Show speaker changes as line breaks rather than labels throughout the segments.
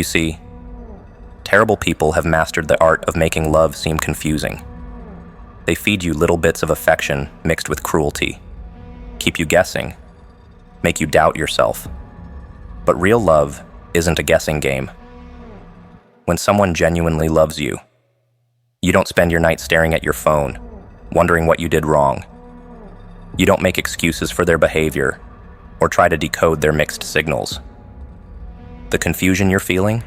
see, terrible people have mastered the art of making love seem confusing. They feed you little bits of affection mixed with cruelty, keep you guessing, make you doubt yourself. But real love isn't a guessing game. When someone genuinely loves you, you don't spend your night staring at your phone, wondering what you did wrong. You don't make excuses for their behavior or try to decode their mixed signals. The confusion you're feeling?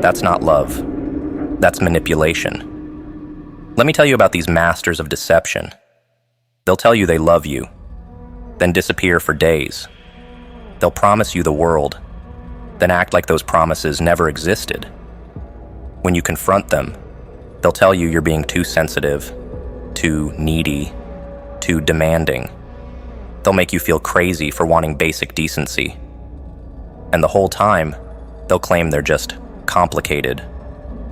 That's not love. That's manipulation. Let me tell you about these masters of deception. They'll tell you they love you, then disappear for days. They'll promise you the world, then act like those promises never existed. When you confront them, they'll tell you you're being too sensitive, too needy, too demanding. They'll make you feel crazy for wanting basic decency. And the whole time, they'll claim they're just complicated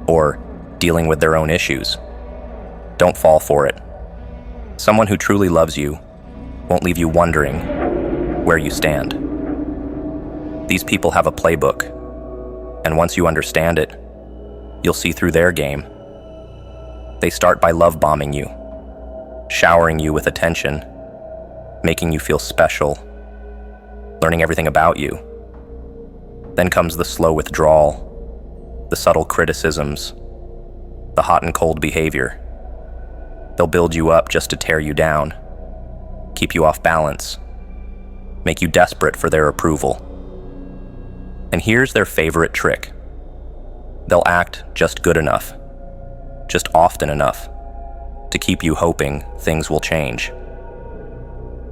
or dealing with their own issues. Don't fall for it. Someone who truly loves you won't leave you wondering where you stand. These people have a playbook, and once you understand it, you'll see through their game. They start by love bombing you, showering you with attention, making you feel special, learning everything about you. Then comes the slow withdrawal, the subtle criticisms, the hot and cold behavior. They'll build you up just to tear you down, keep you off balance, make you desperate for their approval. And here's their favorite trick. They'll act just good enough, just often enough, to keep you hoping things will change.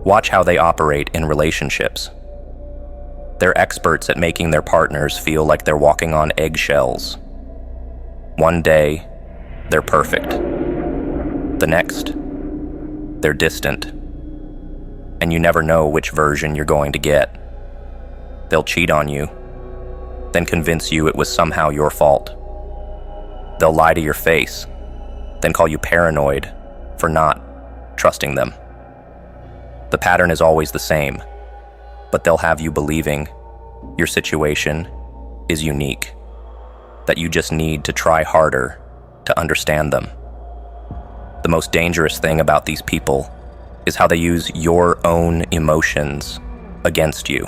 Watch how they operate in relationships. They're experts at making their partners feel like they're walking on eggshells. One day, they're perfect. The next, they're distant. And you never know which version you're going to get. They'll cheat on you, then convince you it was somehow your fault. They'll lie to your face, then call you paranoid for not trusting them. The pattern is always the same, but they'll have you believing your situation is unique, that you just need to try harder to understand them. The most dangerous thing about these people is how they use your own emotions against you.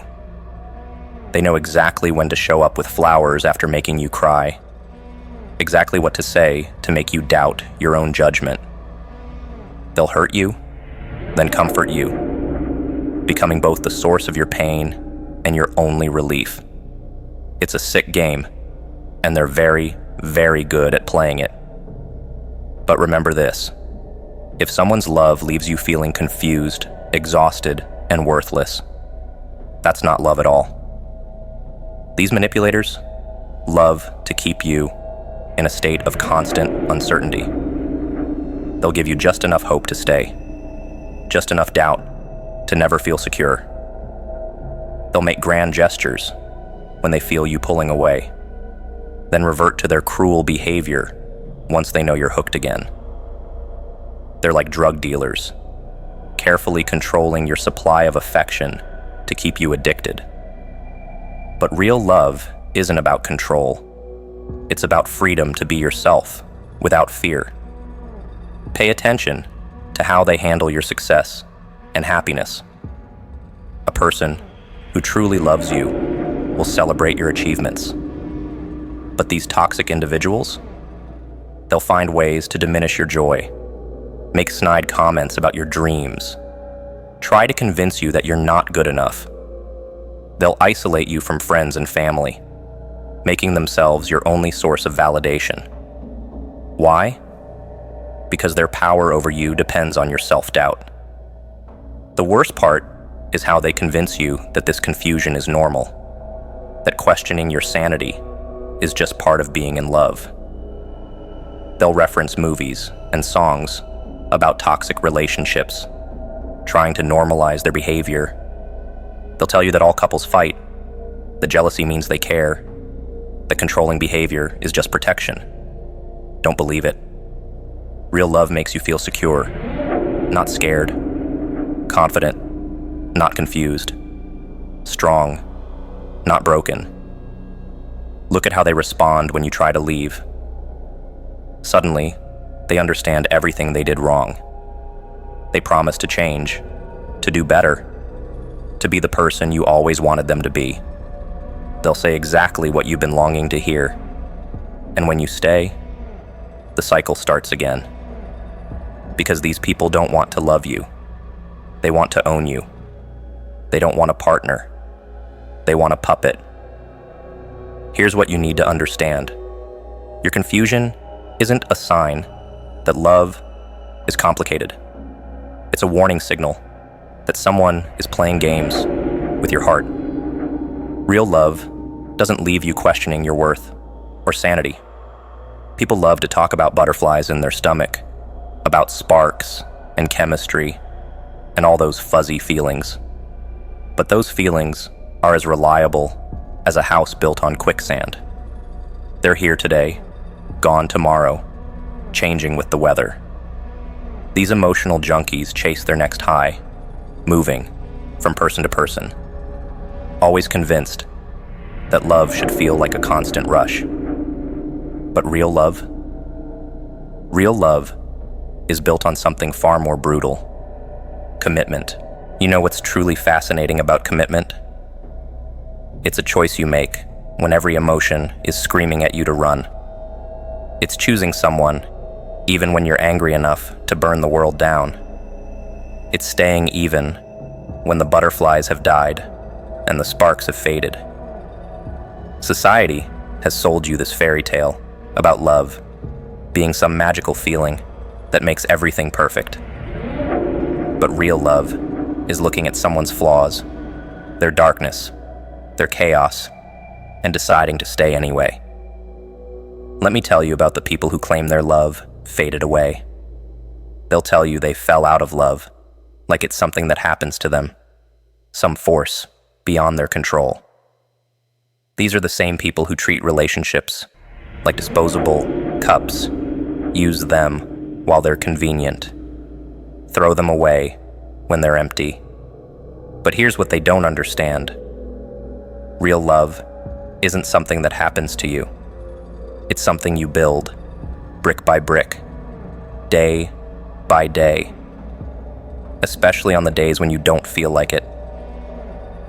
They know exactly when to show up with flowers after making you cry, exactly what to say to make you doubt your own judgment. They'll hurt you, then comfort you, becoming both the source of your pain and your only relief. It's a sick game, and they're very, very good at playing it. But remember this: if someone's love leaves you feeling confused, exhausted, and worthless, that's not love at all. These manipulators love to keep you in a state of constant uncertainty. They'll give you just enough hope to stay, just enough doubt to never feel secure. They'll make grand gestures when they feel you pulling away, then revert to their cruel behavior once they know you're hooked again. They're like drug dealers, carefully controlling your supply of affection to keep you addicted. But real love isn't about control. It's about freedom to be yourself without fear. Pay attention to how they handle your success and happiness. A person who truly loves you will celebrate your achievements. But these toxic individuals, they'll find ways to diminish your joy, make snide comments about your dreams, try to convince you that you're not good enough. They'll isolate you from friends and family, making themselves your only source of validation. Why? Because their power over you depends on your self-doubt. The worst part is how they convince you that this confusion is normal, that questioning your sanity is just part of being in love. They'll reference movies and songs about toxic relationships, trying to normalize their behavior. They'll tell you that all couples fight, that jealousy means they care, that controlling behavior is just protection. Don't believe it. Real love makes you feel secure, not scared, confident, not confused, strong, not broken. Look at how they respond when you try to leave. Suddenly, they understand everything they did wrong. They promise to change, to do better, to be the person you always wanted them to be. They'll say exactly what you've been longing to hear. And when you stay, the cycle starts again. Because these people don't want to love you. They want to own you. They don't want a partner. They want a puppet. Here's what you need to understand. Your confusion isn't a sign that love is complicated. It's a warning signal that someone is playing games with your heart. Real love doesn't leave you questioning your worth or sanity. People love to talk about butterflies in their stomach, about sparks and chemistry and all those fuzzy feelings. But those feelings are as reliable as a house built on quicksand. They're here today, gone tomorrow, changing with the weather. These emotional junkies chase their next high, moving from person to person, always convinced that love should feel like a constant rush. But real love is built on something far more brutal: commitment. You know what's truly fascinating about commitment? It's a choice you make when every emotion is screaming at you to run. It's choosing someone even when you're angry enough to burn the world down. It's staying even when the butterflies have died and the sparks have faded. Society has sold you this fairy tale about love being some magical feeling that makes everything perfect. But real love is looking at someone's flaws, their darkness, their chaos, and deciding to stay anyway. Let me tell you about the people who claim their love faded away. They'll tell you they fell out of love, like it's something that happens to them, some force beyond their control. These are the same people who treat relationships like disposable cups, use them while they're convenient, throw them away when they're empty. But here's what they don't understand. Real love isn't something that happens to you. It's something you build, brick by brick, day by day, especially on the days when you don't feel like it.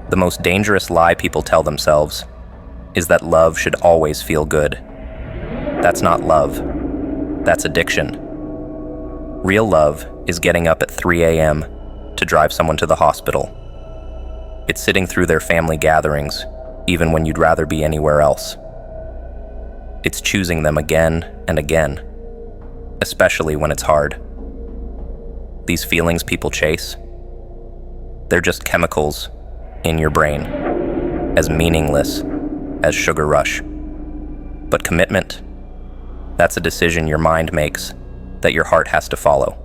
The most dangerous lie people tell themselves is that love should always feel good. That's not love. That's addiction. Real love is getting up at 3 a.m. to drive someone to the hospital. It's sitting through their family gatherings, even when you'd rather be anywhere else. It's choosing them again and again, especially when it's hard. These feelings people chase, they're just chemicals in your brain, as meaningless as sugar rush. But commitment, that's a decision your mind makes that your heart has to follow.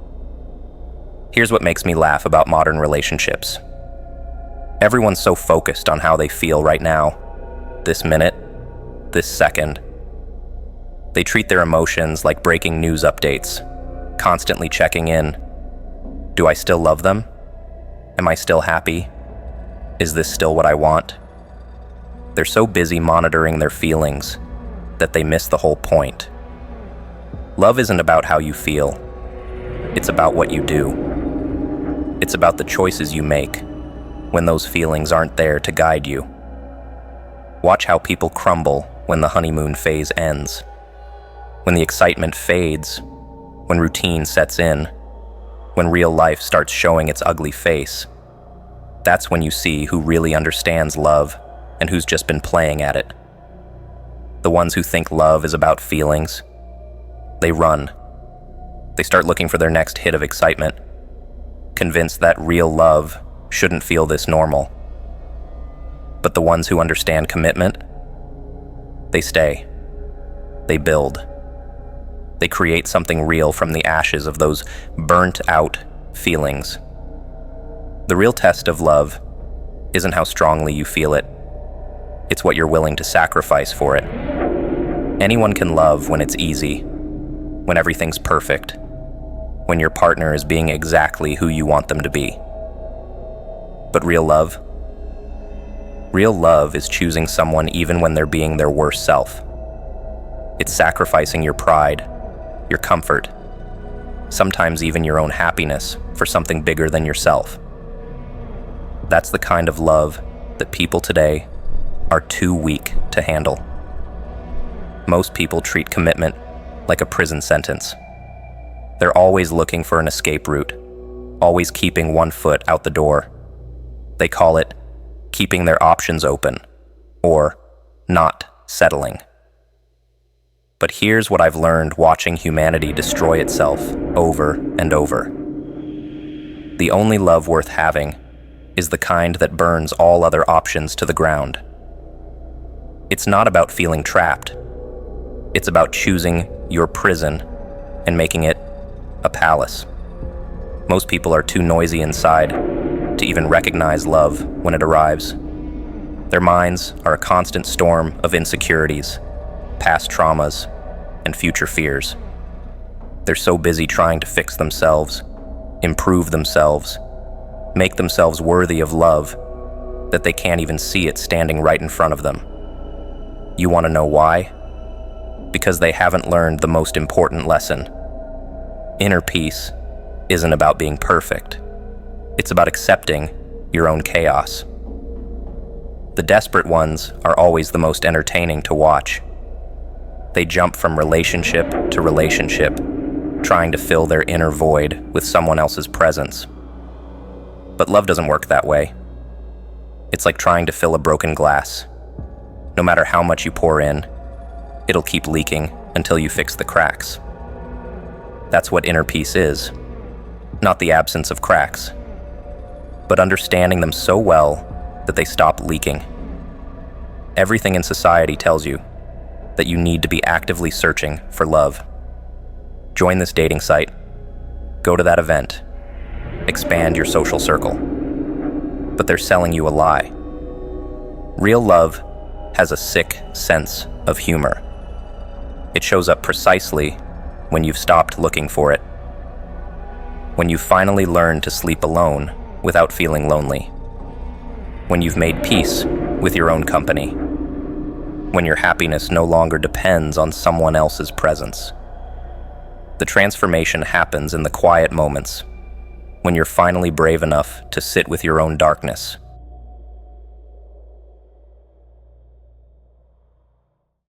Here's what makes me laugh about modern relationships. Everyone's so focused on how they feel right now, this minute, this second. They treat their emotions like breaking news updates, constantly checking in. Do I still love them? Am I still happy? Is this still what I want? They're so busy monitoring their feelings that they miss the whole point. Love isn't about how you feel. It's about what you do. It's about the choices you make when those feelings aren't there to guide you. Watch how people crumble when the honeymoon phase ends. When the excitement fades, when routine sets in, when real life starts showing its ugly face. That's when you see who really understands love and who's just been playing at it. The ones who think love is about feelings, they run. They start looking for their next hit of excitement, convinced that real love shouldn't feel this normal. But the ones who understand commitment, they stay. They build. They create something real from the ashes of those burnt-out feelings. The real test of love isn't how strongly you feel it. It's what you're willing to sacrifice for it. Anyone can love when it's easy, when everything's perfect, when your partner is being exactly who you want them to be. But real love, Real love is choosing someone even when they're being their worst self. It's sacrificing your pride, your comfort, sometimes even your own happiness for something bigger than yourself. That's the kind of love that people today are too weak to handle. Most people treat commitment like a prison sentence. They're always looking for an escape route, always keeping one foot out the door. They call it keeping their options open, or not settling. But here's what I've learned watching humanity destroy itself over and over. The only love worth having is the kind that burns all other options to the ground. It's not about feeling trapped. It's about choosing your prison and making it a palace. Most people are too noisy inside to even recognize love when it arrives. Their minds are a constant storm of insecurities, past traumas, and future fears. They're so busy trying to fix themselves, improve themselves, make themselves worthy of love, that they can't even see it standing right in front of them. You want to know why? Because they haven't learned the most important lesson. Inner peace isn't about being perfect. It's about accepting your own chaos. The desperate ones are always the most entertaining to watch. They jump from relationship to relationship, trying to fill their inner void with someone else's presence. But love doesn't work that way. It's like trying to fill a broken glass. No matter how much you pour in, it'll keep leaking until you fix the cracks. That's what inner peace is. Not the absence of cracks, but understanding them so well that they stop leaking. Everything in society tells you that you need to be actively searching for love. Join this dating site, go to that event, expand your social circle. But they're selling you a lie. Real love has a sick sense of humor. It shows up precisely when you've stopped looking for it. When you've finally learned to sleep alone without feeling lonely. When you've made peace with your own company. When your happiness no longer depends on someone else's presence. The transformation happens in the quiet moments, when you're finally brave enough to sit with your own darkness,